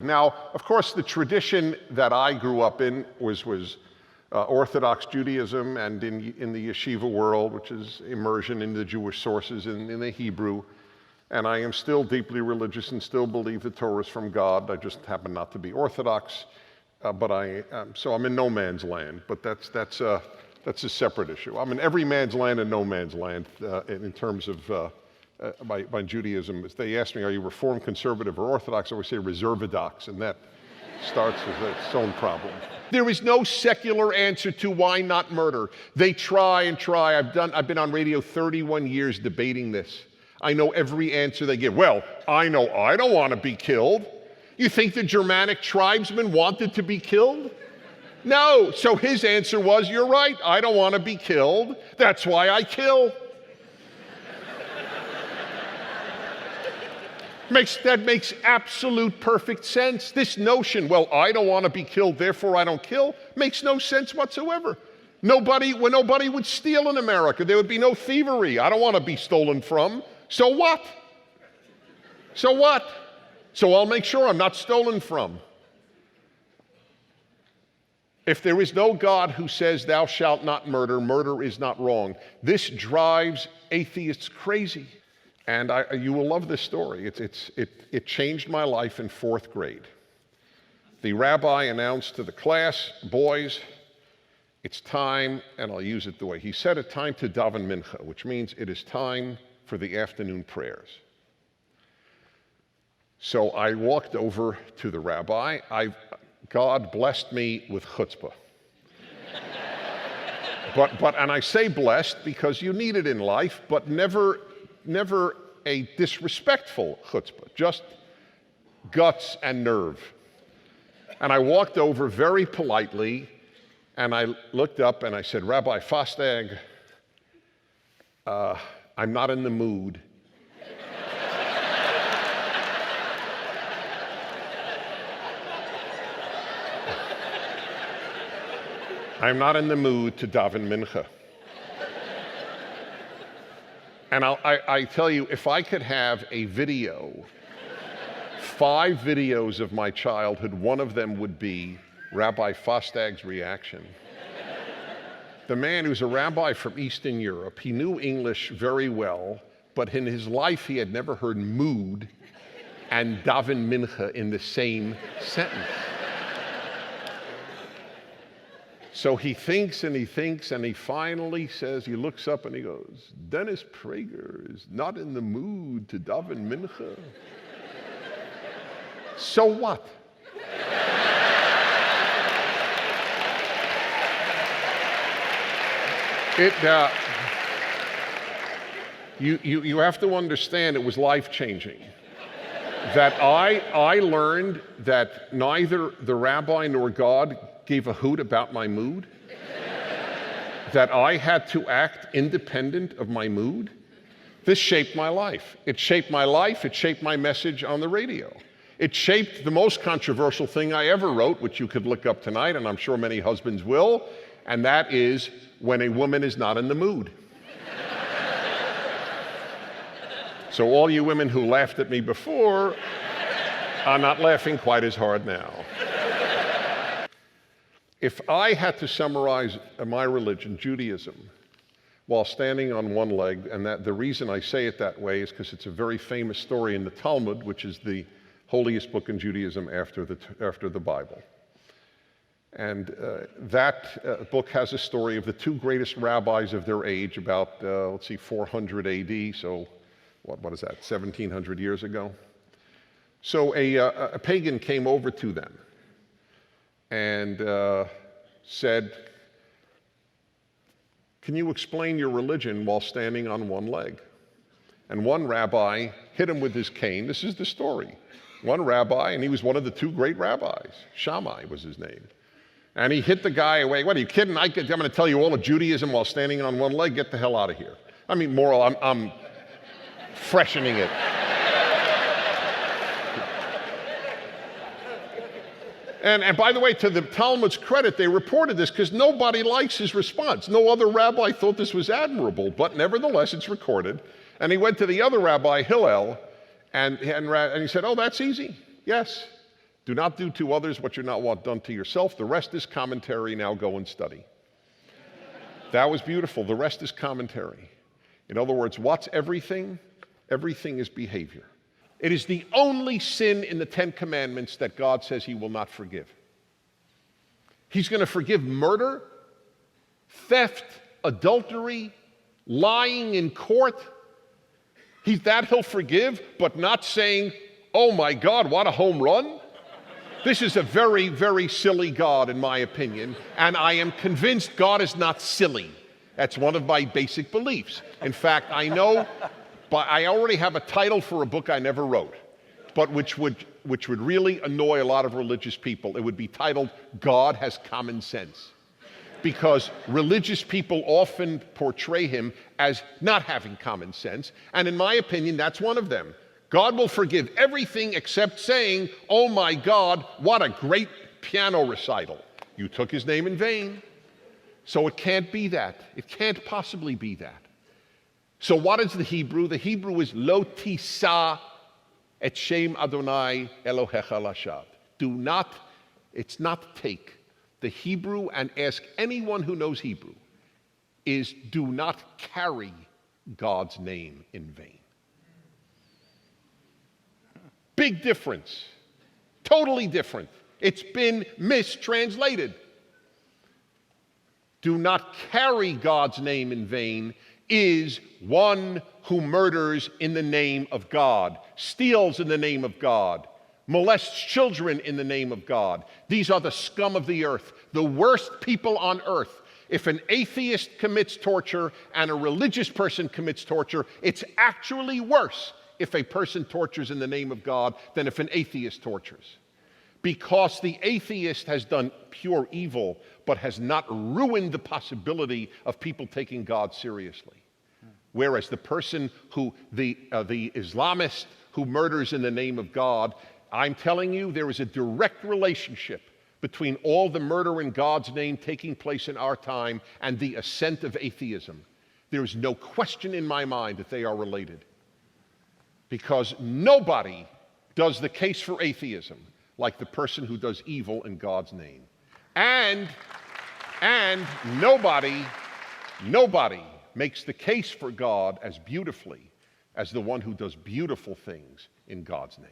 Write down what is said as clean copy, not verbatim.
Now, of course, the tradition that I grew up in was Orthodox Judaism, and in the yeshiva world, which is immersion in the Jewish sources in the Hebrew. And I am still deeply religious and still believe the Torah is from God. I just happen not to be Orthodox, so I'm in no man's land. But that's a separate issue. I'm in every man's land and no man's land in terms of by Judaism. If they ask me, are you Reformed, Conservative, or Orthodox? I always say Reservadox, and that starts with its own problem. There is no secular answer to why not murder. They try and try. I've been on radio 31 years debating this. I know every answer they give. Well, I know I don't want to be killed. You think the Germanic tribesmen wanted to be killed? No. So his answer was, you're right, I don't want to be killed. That's why I kill. That makes absolute perfect sense. This notion, well, I don't want to be killed, therefore I don't kill, makes no sense whatsoever. Nobody would steal in America. There would be no thievery. I don't want to be stolen from. So what? So what? So I'll make sure I'm not stolen from. If there is no God who says, thou shalt not murder, murder is not wrong. This drives atheists crazy. And you will love this story. It changed my life in 4th grade. The rabbi announced to the class, boys, it's time, and I'll use it the way he said it, time to daven mincha, which means it is time for the afternoon prayers. So I walked over to the rabbi. God blessed me with chutzpah. And I say blessed because you need it in life, but never a disrespectful chutzpah, just guts and nerve. And I walked over very politely, and I looked up and I said, Rabbi Fostag, I'm not in the mood. I'm not in the mood to daven mincha. And I tell you, if I could have a video, 5 videos of my childhood, one of them would be Rabbi Fostag's reaction. The man who's a rabbi from Eastern Europe, he knew English very well, but in his life he had never heard mood and daven mincha in the same sentence. So he thinks and he thinks, and he finally says, he looks up and he goes, Dennis Prager is not in the mood to daven mincha. So what? You have to understand it was life-changing. That I learned that neither the rabbi nor God gave a hoot about my mood, that I had to act independent of my mood. This shaped my life. It shaped my life, it shaped my message on the radio. It shaped the most controversial thing I ever wrote, which you could look up tonight, and I'm sure many husbands will, and that is when a woman is not in the mood. So all you women who laughed at me before are not laughing quite as hard now. If I had to summarize my religion, Judaism, while standing on one leg, and that the reason I say it that way is because it's a very famous story in the Talmud, which is the holiest book in Judaism after the Bible. And that book has a story of the 2 greatest rabbis of their age, about, 400 AD, so what is that, 1,700 years ago? So a pagan came over to them and said, can you explain your religion while standing on one leg? And one rabbi hit him with his cane. This is the story. One rabbi, and he was one of the 2 great rabbis. Shammai was his name. And he hit the guy away. What, are you kidding? I'm going to tell you all of Judaism while standing on one leg? Get the hell out of here. I mean, moral, I'm freshening it. And by the way, to the Talmud's credit, they reported this because nobody likes his response. No other rabbi thought this was admirable, but nevertheless, it's recorded. And he went to the other rabbi, Hillel, and he said, oh, that's easy. Yes. Do not do to others what you not want done to yourself. The rest is commentary. Now go and study. That was beautiful. The rest is commentary. In other words, what's everything? Everything is behavior. It is the only sin in the Ten Commandments that God says he will not forgive. He's going to forgive murder, theft, adultery, lying in court. He'll forgive, but not saying, oh my God, what a home run. This is a very, very silly God, in my opinion, and I am convinced God is not silly. That's one of my basic beliefs. In fact, I know, but I already have a title for a book I never wrote, but which would really annoy a lot of religious people. It would be titled, God Has Common Sense. Because religious people often portray him as not having common sense, and in my opinion, that's one of them. God will forgive everything except saying, oh my God, what a great piano recital. You took his name in vain. So it can't be that. It can't possibly be that. So what is the Hebrew? The Hebrew is lo tisa et shem Adonai Elohecha lashav. Do not, it's not take. The Hebrew, and ask anyone who knows Hebrew, is do not carry God's name in vain. Big difference. Totally different. It's been mistranslated. Do not carry God's name in vain is one who murders in the name of God, steals in the name of God, molests children in the name of God. These are the scum of the earth, the worst people on earth. If an atheist commits torture and a religious person commits torture, it's actually worse if a person tortures in the name of God than if an atheist tortures. Because the atheist has done pure evil, but has not ruined the possibility of people taking God seriously. Whereas the person who, the Islamist who murders in the name of God, I'm telling you, there is a direct relationship between all the murder in God's name taking place in our time and the ascent of atheism. There is no question in my mind that they are related. Because nobody does the case for atheism like the person who does evil in God's name. And nobody makes the case for God as beautifully as the one who does beautiful things in God's name.